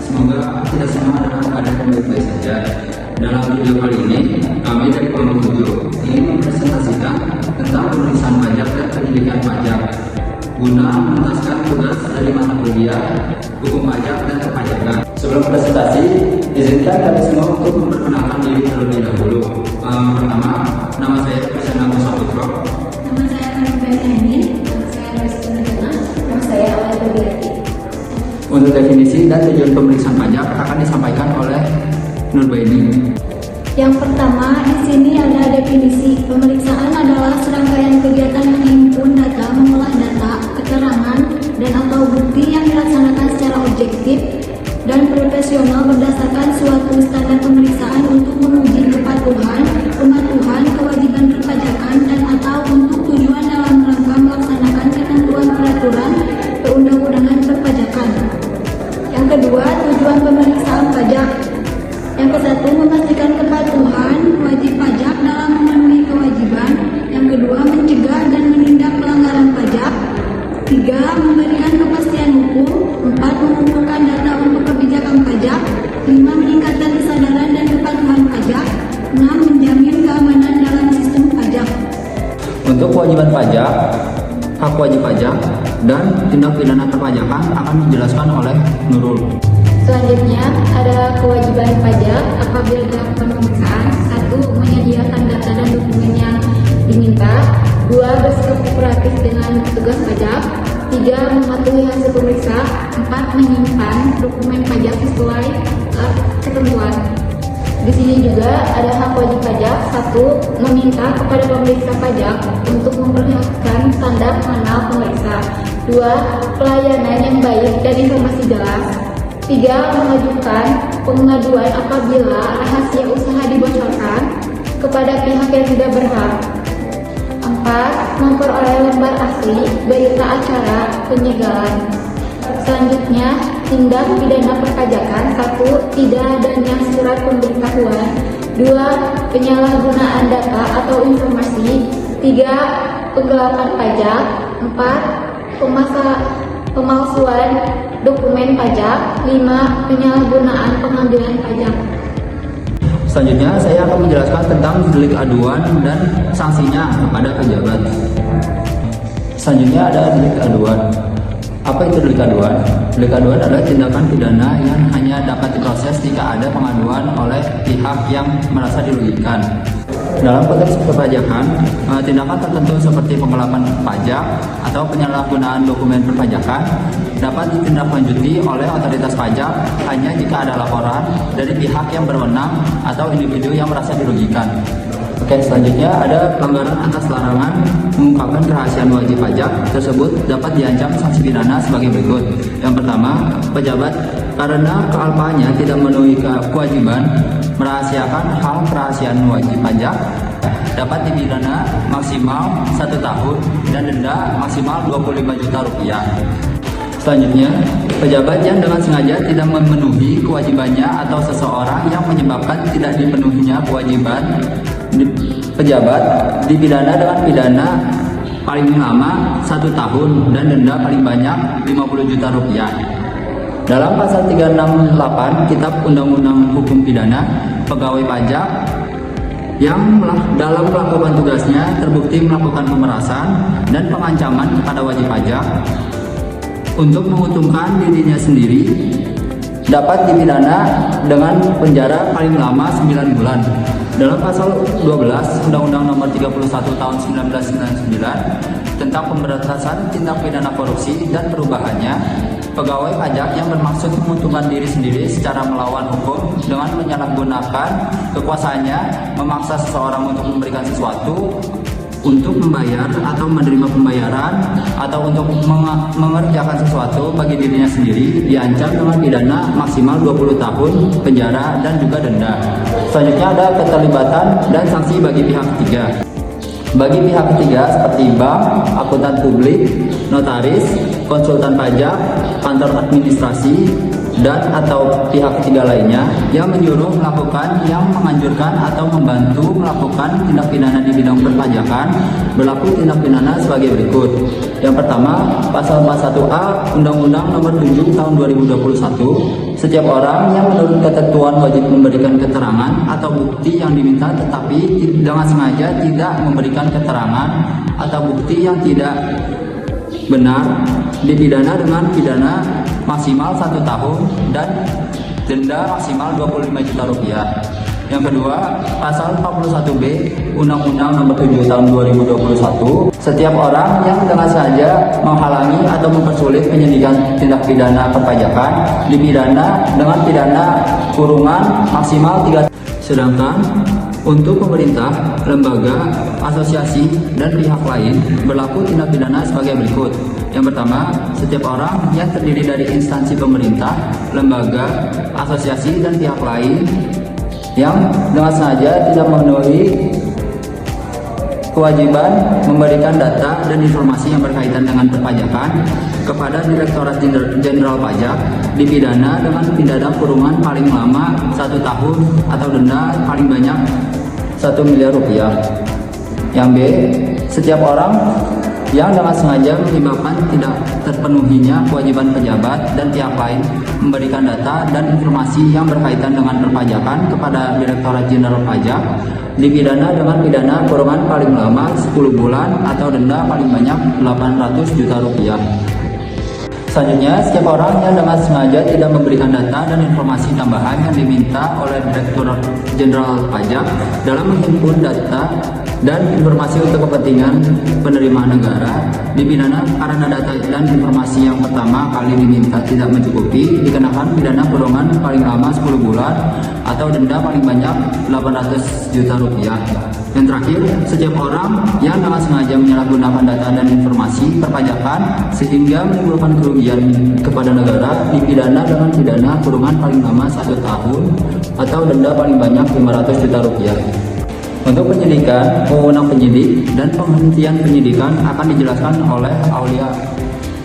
Semoga kita semua dalam keadaan yang baik-baik saja. Dalam video kali ini, kami dari kelompok 7 ingin mempresentasikan tentang pemeriksaan pajak dan pendidikan pajak guna menuntaskan tugas dari mata kuliah hukum pajak dan perpajakan. Sebelum presentasi, izinkan kami semua untuk memperkenalkan diri terlebih dahulu. Pertama, nama saya Krisna Musafutro. Nama saya Karibia Amin. Nama saya Rizky Nurjana. Nama saya Awal Bodiati. Untuk definisi dan tujuan pemeriksaan pajak akan disampaikan oleh Nurbaini. Yang pertama, di sini ada definisi. Pemeriksaan adalah serangkaian kegiatan menghimpun data, mengolah data, keterangan, dan atau bukti yang dilaksanakan secara objektif dan profesional berdasarkan suatu standar pemeriksaan untuk menguji kepatuhan, kepatuhan, kewajiban perpajakan, dan atau untuk tujuan dalam rangka melaksanakan ketentuan peraturan perundang-undangan perpajakan. Yang kedua, tujuan pemeriksaan pajak. Yang kesatu, memastikan kepatuhan wajib pajak dalam memenuhi kewajiban. Yang kedua, mencegah dan menindak pelanggaran pajak. 3. Memberikan kepastian hukum. 4. Mengumpulkan data untuk kebijakan pajak. 5. Meningkatkan kesadaran dan kepatuhan pajak. 6. Menjamin keamanan dalam sistem pajak. Untuk kewajiban pajak, hak wajib pajak, dan tindak pidana perpajakan akan dijelaskan oleh Nurul. Selanjutnya ada kewajiban pajak apabila dilakukan pemeriksaan. 1. Menyediakan data dan dokumen yang diminta. 2. Bersikap kooperatif dengan petugas pajak. 3. Mematuhi hasil pemeriksa. 4. Menyimpan dokumen pajak sesuai ketentuan. Di sini juga ada hak wajib pajak. 1. Meminta kepada pemeriksa pajak untuk memperlihatkan tanda pengenal pemeriksa. 2. Pelayanan yang baik dan informasi jelas. 3. Mengajukan pengaduan apabila rahasia usaha dibocorkan kepada pihak yang tidak berhak. 4. Memperoleh lembar asli berita acara penyegalan. Selanjutnya, tindak pidana perpajakan. 1. Tidak adanya surat pemberitahuan. 2. Penyalahgunaan data atau informasi. 3. Penggelapan pajak. 4. Pemalsuan dokumen pajak. 5. Penyalahgunaan pengambilan pajak. Selanjutnya, saya akan menjelaskan tentang delik aduan dan sanksinya kepada pejabat. Selanjutnya ada delik aduan. Apa itu delik aduan? Delik aduan adalah tindakan pidana yang hanya dapat diproses jika ada pengaduan oleh pihak yang merasa dirugikan. Dalam konteks perpajakan, tindakan tertentu seperti penggelapan pajak atau penyalahgunaan dokumen perpajakan dapat ditindaklanjuti oleh otoritas pajak hanya jika ada laporan dari pihak yang berwenang atau individu yang merasa dirugikan. Oke, selanjutnya ada pelanggaran atas larangan mengungkapkan kerahasiaan wajib pajak tersebut dapat diancam sanksi pidana sebagai berikut. Yang pertama, pejabat karena kealpaannya tidak memenuhi kewajiban merahasiakan hal kerahasiaan wajib pajak dapat dipidana maksimal 1 tahun dan denda maksimal 25 juta rupiah. Selanjutnya, pejabat yang dengan sengaja tidak memenuhi kewajibannya atau seseorang yang menyebabkan tidak dipenuhinya kewajiban pejabat dipidana dengan pidana paling lama 1 tahun dan denda paling banyak 50 juta rupiah. Dalam pasal 368 Kitab Undang-Undang Hukum Pidana, pegawai pajak yang dalam melakukan tugasnya terbukti melakukan pemerasan dan pengancaman kepada wajib pajak untuk menguntungkan dirinya sendiri dapat dipidana dengan penjara paling lama 9 bulan. Dalam pasal 12 Undang-Undang Nomor 31 Tahun 1999 tentang pemberantasan tindak pidana korupsi dan perubahannya, pegawai pajak yang bermaksud menguntungkan diri sendiri secara melawan hukum dengan menyalahgunakan kekuasaannya memaksa seseorang untuk memberikan sesuatu, untuk membayar atau menerima pembayaran, atau untuk mengerjakan sesuatu bagi dirinya sendiri diancam dengan pidana maksimal 20 tahun penjara dan juga denda. Selanjutnya ada keterlibatan dan sanksi bagi pihak ketiga. Bagi pihak ketiga seperti bank, akuntan publik, notaris, konsultan pajak, kantor administrasi, dan atau pihak ketiga lainnya yang menyuruh melakukan, yang menganjurkan atau membantu melakukan tindak pidana di bidang perpajakan, berlaku tindak pidana sebagai berikut. Yang pertama, pasal 41A Undang-Undang Nomor 7 Tahun 2021, setiap orang yang menurut ketentuan wajib memberikan keterangan atau bukti yang diminta tetapi dengan sengaja tidak memberikan keterangan atau bukti yang tidak benar dipidana dengan pidana maksimal 1 tahun dan denda maksimal Rp25 juta. Yang kedua, pasal 41B Undang-Undang Nomor 7 Tahun 2021, setiap orang yang dengan sengaja menghalangi atau mempersulit penyidikan tindak pidana perpajakan dipidana dengan pidana kurungan maksimal 3 tahun. Sedangkan untuk pemerintah, lembaga, asosiasi, dan pihak lain berlaku tindak pidana sebagai berikut. Yang pertama, setiap orang yang terdiri dari instansi pemerintah, lembaga, asosiasi, dan pihak lain yang dengan sengaja tidak memenuhi kewajiban memberikan data dan informasi yang berkaitan dengan perpajakan kepada Direktorat Jenderal Pajak dipidana dengan pidana kurungan paling lama 1 tahun atau denda paling banyak Rp1 miliar. Yang B, setiap orang yang dengan sengaja menyebabkan tidak terpenuhinya kewajiban pejabat dan pihak lain memberikan data dan informasi yang berkaitan dengan perpajakan kepada Direktorat Jenderal Pajak dipidana dengan pidana kurungan paling lama 10 bulan atau denda paling banyak Rp800 juta. Selanjutnya, setiap orang yang dengan sengaja tidak memberikan data dan informasi tambahan yang diminta oleh Direktorat Jenderal Pajak dalam menghimpun data dan informasi untuk kepentingan penerimaan negara dipidana karena data dan informasi yang pertama kali diminta tidak mencukupi dikenakan pidana kurungan paling lama 10 bulan atau denda paling banyak Rp800 juta. Yang terakhir, setiap orang yang dengan sengaja menyalahgunakan data dan informasi perpajakan sehingga menimbulkan kerugian kepada negara dipidana dengan pidana kurungan paling lama 1 tahun atau denda paling banyak Rp500 juta. Untuk penyidikan, wewenang penyidik dan penghentian penyidikan akan dijelaskan oleh Aulia.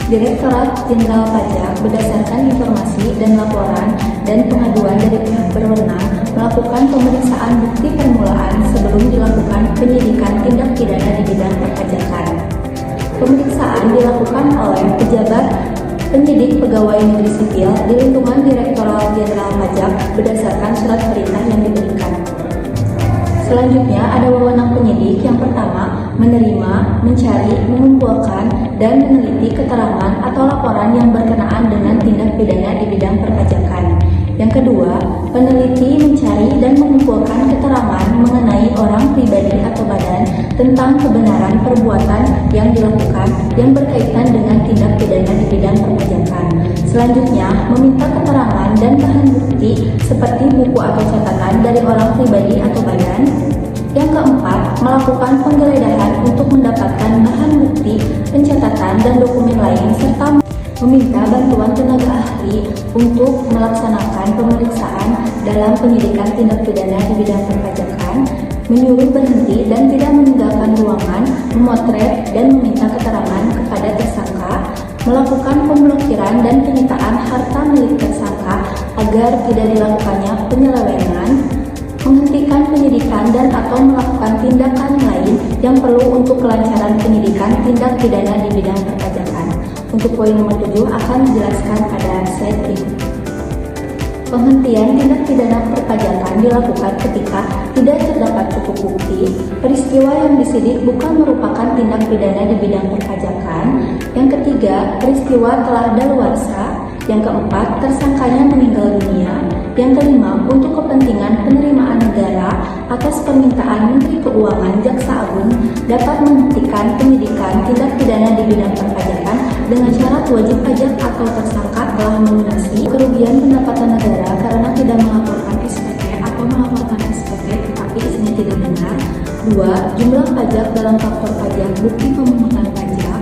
Direktorat Jenderal Pajak berdasarkan informasi dan laporan dan pengaduan dari pihak berwenang melakukan pemeriksaan bukti permulaan sebelum dilakukan penyidikan tindak pidana di bidang perpajakan. Pemeriksaan dilakukan oleh pejabat penyidik pegawai negeri sipil di lingkungan Direktorat Jenderal Pajak berdasarkan surat perintah yang diberikan. Selanjutnya ada wewenang penyidik yang pertama menerima, mencari, mengumpulkan, dan meneliti keterangan atau laporan yang berkenaan dengan tindak pidana di bidang perpajakan. Yang kedua, peneliti mencari dan mengumpulkan keterangan mengenai orang pribadi atau badan tentang kebenaran perbuatan yang dilakukan yang berkaitan dengan tindak pidana di bidang perpajakan. Selanjutnya, meminta keterangan dan bahan bukti seperti buku atau catatan dari orang pribadi atau badan. Yang keempat, melakukan penggeledahan untuk mendapatkan bahan bukti, pencatatan, dan dokumen lain, serta meminta bantuan tenaga ahli untuk melaksanakan pemeriksaan dalam penyidikan tindak pidana di bidang perpajakan, menyuruh berhenti dan tidak meninggalkan ruangan, memotret dan meminta keterangan kepada tersangka, melakukan pemblokiran dan penyitaan harta milik tersangka agar tidak dilakukannya penyelewengan, menghentikan penyidikan dan atau melakukan tindakan lain yang perlu untuk kelancaran penyidikan tindak pidana di bidang perpajakan. Untuk poin nomor 7 akan dijelaskan pada slide berikut. Penghentian tindak pidana perpajakan dilakukan ketika tidak terdapat cukup bukti, peristiwa yang disidik bukan merupakan tindak pidana di bidang perpajakan. Yang ketiga, peristiwa telah daluarsa. Yang keempat, tersangkanya meninggal dunia. Yang kelima, untuk kepentingan penerimaan negara atas permintaan Menteri Keuangan Jaksa Agung dapat menghentikan penyidikan tindak pidana di bidang perpajakan dengan syarat wajib pajak atau tersangka telah melunasi kerugian pendapatan negara karena tidak melaporkan SPT atau melaporkan SPT tetapi isinya tidak benar. 2. Jumlah pajak dalam faktor pajak bukti pemungutan pajak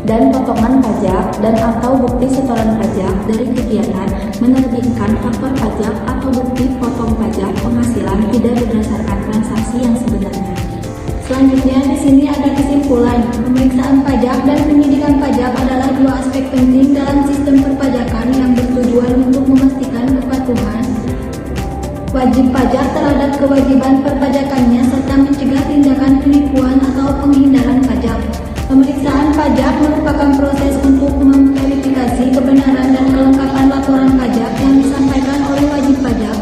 dan potongan pajak dan atau bukti setoran pajak dari kegiatan menerbitkan faktor pajak atau bukti potong pajak penghasilan tidak berdasarkan transaksi yang sebenarnya. Selanjutnya di sini ada kesimpulan. Pemeriksaan pajak dan penyidikan pajak adalah dua aspek penting dalam sistem perpajakan yang bertujuan wajib pajak terhadap kewajiban perpajakannya serta mencegah tindakan penipuan atau penghindaran pajak. Pemeriksaan pajak merupakan proses untuk memverifikasi kebenaran dan kelengkapan laporan pajak yang disampaikan oleh wajib pajak.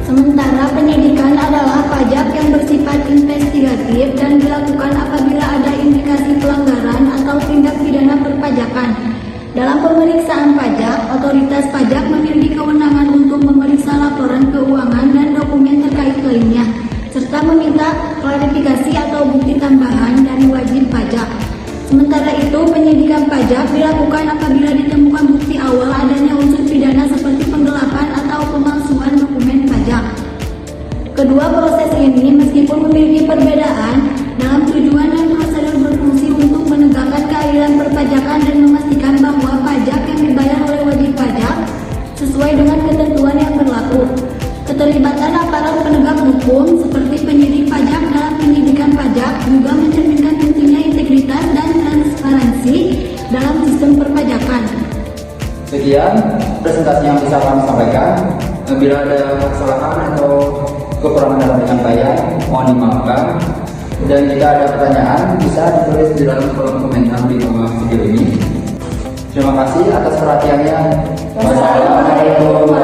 Sementara penyidikan adalah pajak yang bersifat investigatif dan dilakukan apabila ada indikasi pelanggaran atau tindak pidana perpajakan. Dalam pemeriksaan pajak, otoritas pajak memiliki kewenangan untuk memeriksa laporan keuangan dan dokumen terkait lainnya, serta meminta klarifikasi atau bukti tambahan dari wajib pajak. Sementara itu, penyidikan pajak dilakukan apabila ditemukan bukti awal adanya unsur pidana seperti penggelapan atau pemalsuan dokumen pajak. Kedua proses ini meskipun memiliki perbedaan, dalam tujuan dan prosedur berfungsi untuk menegakkan keadilan perpajakan dan memastikan bahwa pajak yang dibayar oleh wajib pajak sesuai dengan ketentuan yang berlaku. Keterlibatan aparat penegak hukum seperti penyidik pajak dalam penyidikan pajak juga mencerminkan pentingnya integritas dan transparansi dalam sistem perpajakan. Sekian presentasi yang bisa kami sampaikan. Bila ada kesalahan atau kekurangan dalam penyampaian, mohon dimaafkan. Dan jika ada pertanyaan, bisa ditulis di dalam kolom komentar di bawah video ini. Terima kasih atas perhatiannya. Wassalamualaikum